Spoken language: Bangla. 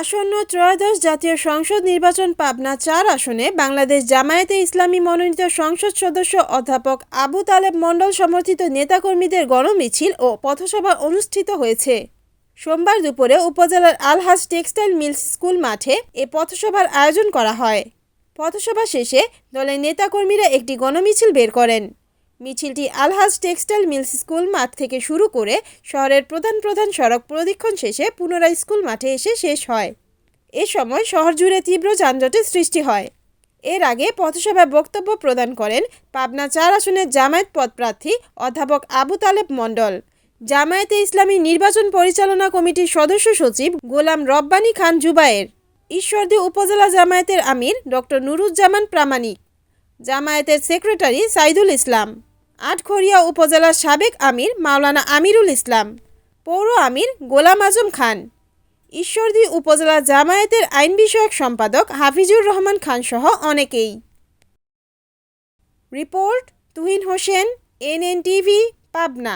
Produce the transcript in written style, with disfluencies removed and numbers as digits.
আসন্ন ত্রয়োদশ জাতীয় সংসদ নির্বাচন পাবনা ৪ আসনে বাংলাদেশ জামায়াতে ইসলামী মনোনীত সংসদ সদস্য অধ্যাপক আবু তালেব মণ্ডল সমর্থিত নেতাকর্মীদের গণমিছিল ও পথসভা অনুষ্ঠিত হয়েছে। সোমবার দুপুরে উপজেলার আলহাজ টেক্সটাইল মিলস স্কুল মাঠে এ পথসভার আয়োজন করা হয়। পথসভা শেষে দলের নেতাকর্মীরা একটি গণমিছিল বের করেন। মিছিলটি আলহাজ টেক্সটাইল মিলস স্কুল মাঠ থেকে শুরু করে শহরের প্রধান প্রধান সড়ক প্রদক্ষিণ শেষে পুনরায় স্কুল মাঠে এসে শেষ হয়। এ সময় শহর জুড়ে তীব্র যানজটের সৃষ্টি হয়। এর আগে পথসভায় বক্তব্য প্রদান করেন পাবনা ৪ আসনের জামায়াত পদপ্রার্থী অধ্যাপক আবু তালেব মণ্ডল, জামায়াতে ইসলামী নির্বাচন পরিচালনা কমিটির সদস্য সচিব গোলাম রব্বানী খান জুবায়ের, ঈশ্বরদী উপজেলা জামায়াতের আমির ডক্টর নুরুজ্জামান প্রামাণিক, জামায়াতের সেক্রেটারি সাইদুল ইসলাম, আটঘরিয়া উপজেলার সাবেক আমির মাওলানা আমিরুল ইসলাম, পৌর আমির গোলাম আজম খান, ঈশ্বরদী উপজেলা জামায়াতের আইন বিষয়ক সম্পাদক হাফিজুর রহমান খান সহ অনেকেই। Report Tuhin Hossain, NNTV, Pabna.